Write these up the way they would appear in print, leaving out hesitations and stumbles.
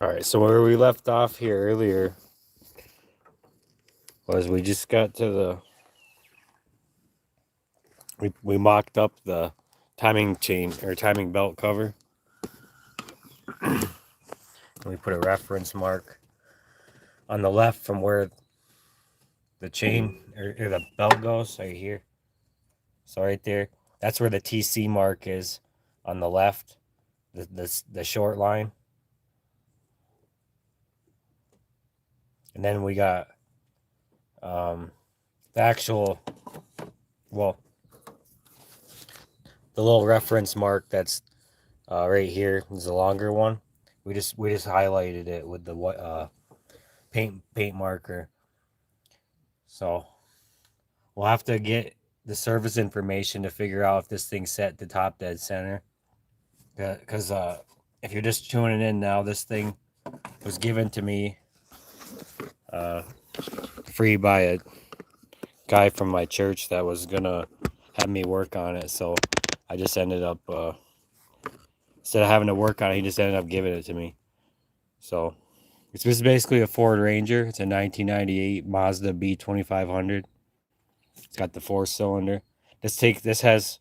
All right, so where we left off here earlier was we just got to we mocked up the timing chain or timing belt cover. We put a reference mark on the left from where the chain or the belt goes right here. So right there, that's where the TC mark is on the left, the short line. And then we got the actual, well, the little reference mark that's right here is the longer one. We just highlighted it with the paint marker. So we'll have to get the service information to figure out if this thing's set to top dead center. Because if you're just tuning in now, this thing was given to me free by a guy from my church that was gonna have me work on it. So I just ended up instead of having to work on it, he just ended up giving it to me. So it's just basically a Ford Ranger. It's a 1998 Mazda B2500. It's got the 4-cylinder. This has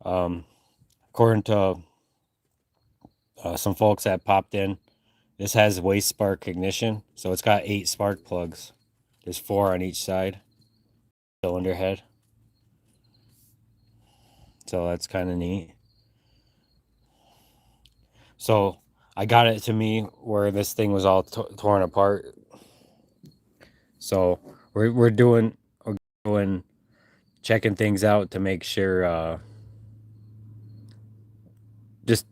according to some folks that popped in, this has waste spark ignition. So it's got 8 spark plugs. There's 4 on each side. Cylinder head. So that's kind of neat. So I got it to me where this thing was all torn apart. So we're doing checking things out to make sure just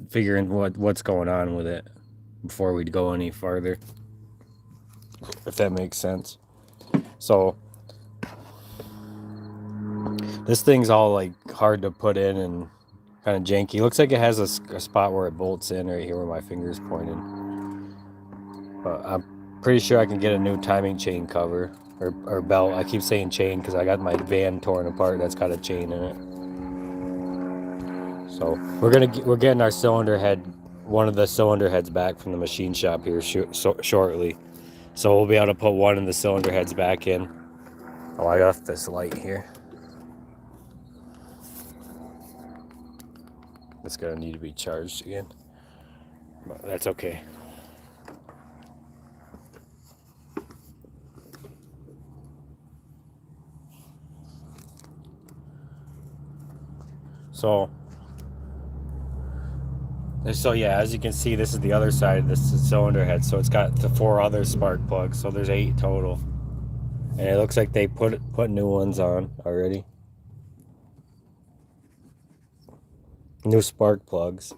figuring what's going on with it before we go any farther, if that makes sense. So this thing's all like hard to put in and kind of janky. Looks like it has a spot where it bolts in right here where my finger's pointing. But I'm pretty sure I can get a new timing chain cover or belt. I keep saying chain because I got my van torn apart that's got a chain in it. So we're getting our cylinder head, one of the cylinder heads back from the machine shop here shortly. So we'll be able to put one of the cylinder heads back in. Oh, I got this light here. It's gonna need to be charged again, but that's okay. So yeah, as you can see, this is the other side of this cylinder head. So it's got the 4 other spark plugs. So there's 8 total, and it looks like they put new ones on already. New spark plugs.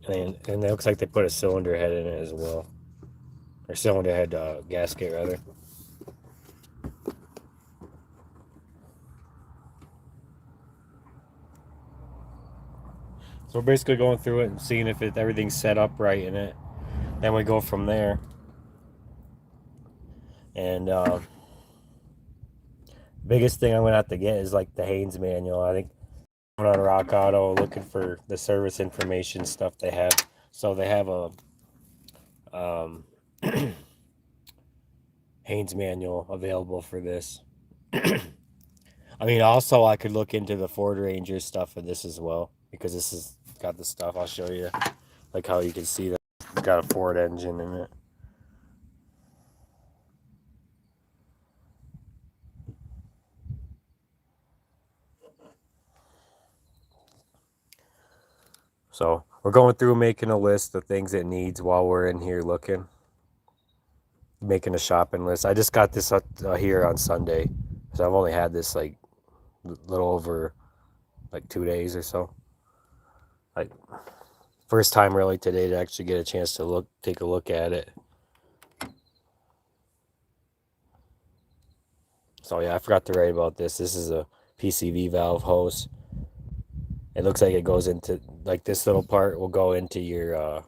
And it looks like they put a cylinder head in it as well. Or cylinder head gasket, rather. So we're basically going through it and seeing if everything's set up right in it. Then we go from there. And biggest thing I'm going to have to get is like the Haynes manual. I think I'm on Rock Auto looking for the service information stuff they have. So they have a Haynes manual available for this. I mean, also I could look into the Ford Ranger stuff for this as well, because this has got the stuff. I'll show you, like how you can see that it's got a Ford engine in it. So we're going through making a list of things it needs while we're in here looking, making a shopping list. I just got this here on Sunday, so I've only had this like little over like 2 days or so. Like first time really today to actually get a chance to take a look at it. So yeah, I forgot to write about this. This is a PCV valve hose. It looks like it goes into, like, this little part will go into your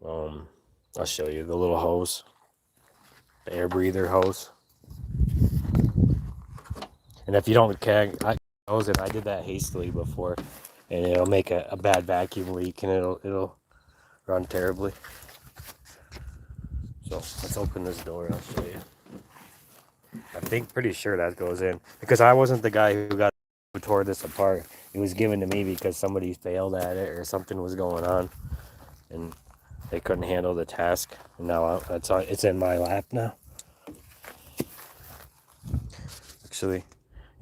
I'll show you the little hose. the air breather hose. And if you don't hose it, I did that hastily before, and it'll make a bad vacuum leak, and it'll run terribly. So let's open this door and I'll show you. Pretty sure that goes in, because I wasn't the guy who tore this apart. It was given to me because somebody failed at it or something was going on, and they couldn't handle the task. And now it's in my lap now. Actually,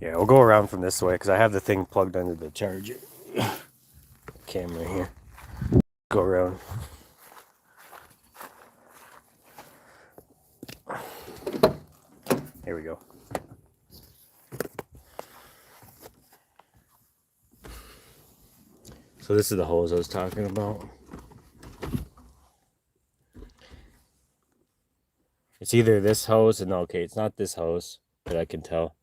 yeah, we'll go around from this way because I have the thing plugged under the charger. Camera here. Go around. Here we go. So this is the hose I was talking about. It's either this hose, and okay, it's not this hose that I can tell,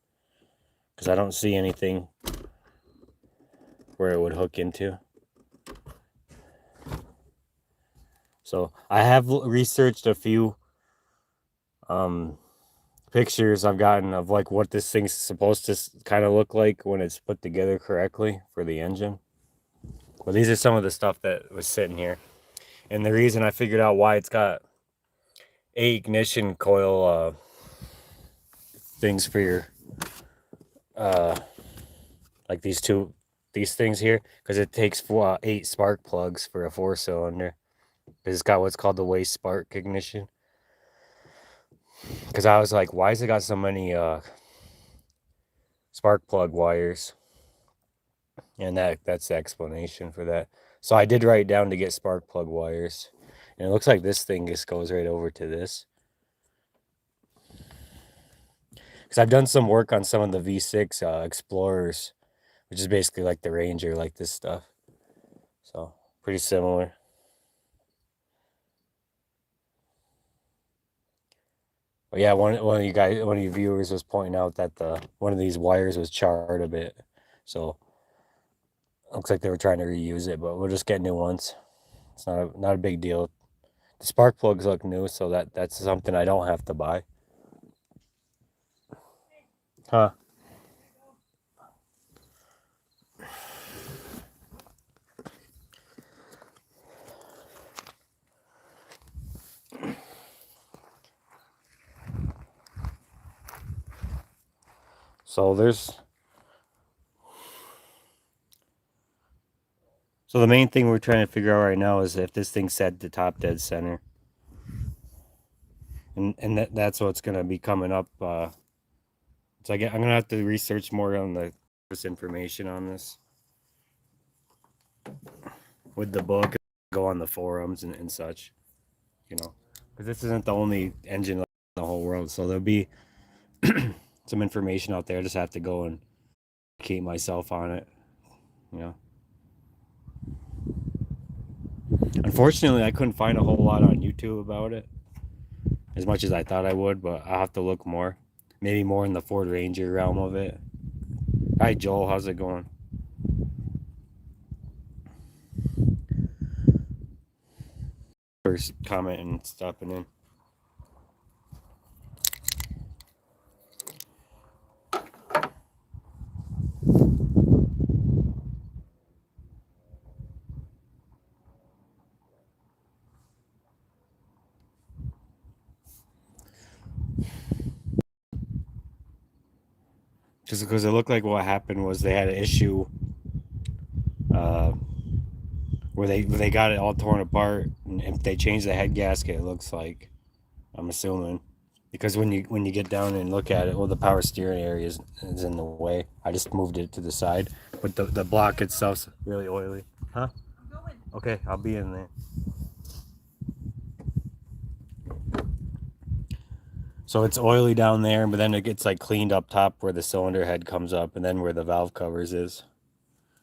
because I don't see anything where it would hook into. So I have researched a few pictures I've gotten of like what this thing's supposed to kind of look like when it's put together correctly for the engine. Well, these are some of the stuff that was sitting here. And the reason I figured out why it's got 8 ignition coil things for your like these things here, because it takes 8 spark plugs for a 4-cylinder. It's got what's called the waste spark ignition. Because I was like, why has it got so many spark plug wires? And that's the explanation for that. So I did write down to get spark plug wires. And it looks like this thing just goes right over to this. Because I've done some work on some of the V6 Explorers, which is basically like the Ranger, like this stuff. So pretty similar. But yeah, one of your viewers was pointing out that one of these wires was charred a bit. So looks like they were trying to reuse it, but we'll just get new ones. It's not a big deal. The spark plugs look new, so that's something I don't have to buy. Huh? So the main thing we're trying to figure out right now is if this thing's set to top dead center. And that's what's going to be coming up. So I'm going to have to research more on this information on this with the book, go on the forums and such, because this isn't the only engine in the whole world. So there'll be some information out there. I just have to go and keep myself on it, Unfortunately, I couldn't find a whole lot on YouTube about it, as much as I thought I would, but I'll have to look more. Maybe more in the Ford Ranger realm of it. Hi, Joel. How's it going? First comment and stopping in. Just because it looked like what happened was they had an issue where they got it all torn apart, and if they changed the head gasket, it looks like, I'm assuming, because when you get down and look at it, well, the power steering area is in the way. I just moved it to the side, but the block itself's really oily. Huh? I'm going. Okay, I'll be in there. So it's oily down there, but then it gets like cleaned up top where the cylinder head comes up, and then where the valve covers is.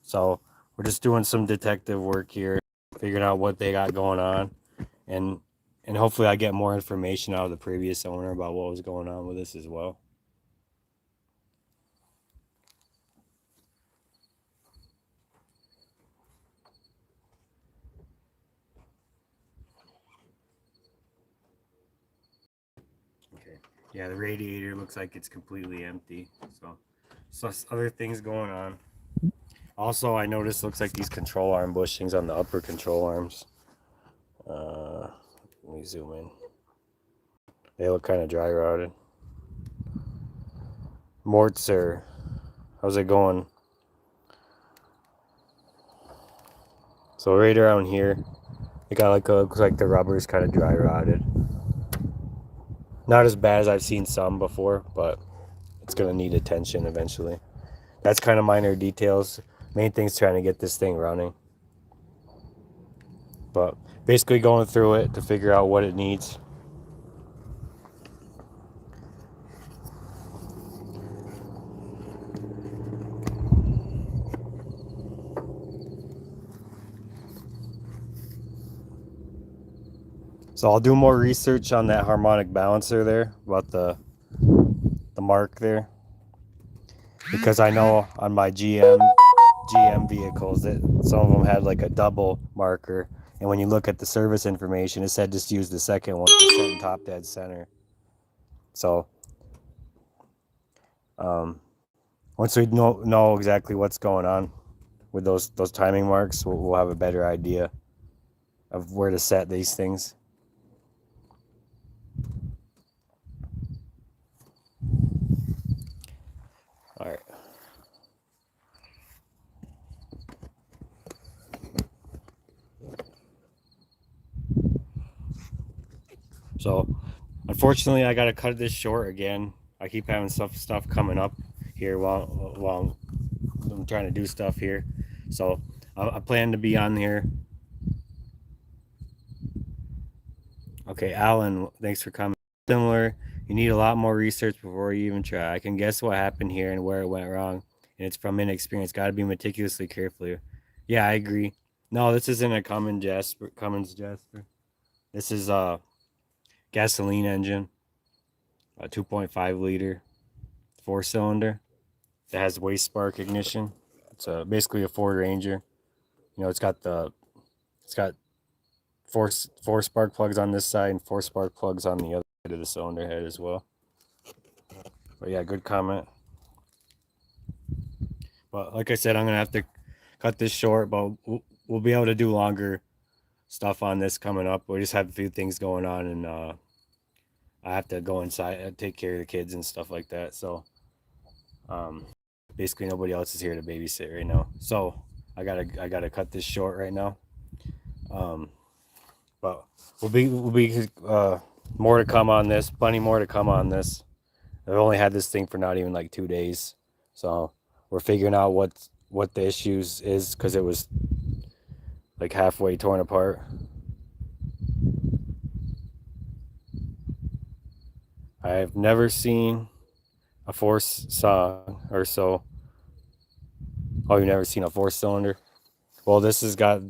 So we're just doing some detective work here, figuring out what they got going on, and hopefully I get more information out of the previous owner about what was going on with this as well. Okay. Yeah, the radiator looks like it's completely empty. So other things going on. Also, I noticed looks like these control arm bushings on the upper control arms. Let me zoom in. They look kind of dry rotted. Mortser, how's it going? So right around here, it got like looks like the rubber is kind of dry rotted. Not as bad as I've seen some before, but it's gonna need attention eventually. That's kind of minor details. Main thing's trying to get this thing running. But basically going through it to figure out what it needs. So I'll do more research on that harmonic balancer there, about the mark there, because I know on my GM vehicles that some of them had like a double marker, and when you look at the service information, it said just use the second one, percent top dead center. So once we know exactly what's going on with those timing marks, we'll have a better idea of where to set these things. All right. So unfortunately, I got to cut this short again. I keep having stuff coming up here while I'm trying to do stuff here. So I plan to be on here. Okay, Alan, thanks for coming. Similar, you need a lot more research before you even try. I can guess what happened here and where it went wrong, and it's from inexperience. Got to be meticulously careful. Yeah, I agree. No, this isn't a Cummins Jasper. This is a gasoline engine, a 2.5 liter, 4-cylinder that has waste spark ignition. It's basically a Ford Ranger. You know, it's got four spark plugs on this side and 4 spark plugs on the other side of the cylinder head as well. But yeah, good comment. But like I said, I'm gonna have to cut this short, but we'll be able to do longer stuff on this coming up. We just have a few things going on, and I have to go inside and take care of the kids and stuff like that. So basically nobody else is here to babysit right now. So I gotta cut this short right now. But we'll be more to come on this. Plenty more to come on this. I've only had this thing for not even like 2 days, so we're figuring out what the issues is, because it was like halfway torn apart. I've never seen a force saw or so. Oh, you've never seen a 4-cylinder? Well, this has got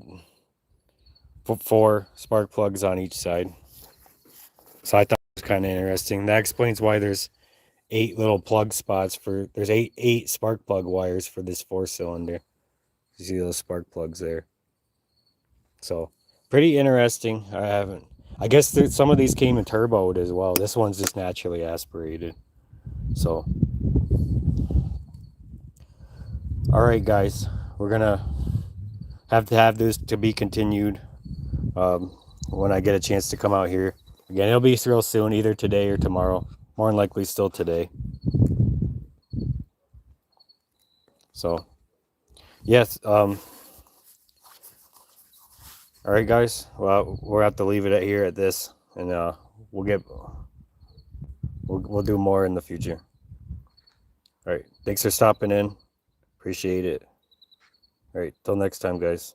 4 spark plugs on each side. So I thought it was kind of interesting. That explains why there's 8 little plug spots there's eight spark plug wires for this 4-cylinder. You see those spark plugs there. So pretty interesting. I guess some of these came in turboed as well. This one's just naturally aspirated. So all right, guys, we're gonna have to have this to be continued when I get a chance to come out here again. It'll be real soon, either today or tomorrow. More than likely still today. So yes, all right, guys, well, we'll have to leave it at here at this, and we'll do more in the future. All right, thanks for stopping in. Appreciate it. All right, till next time, guys.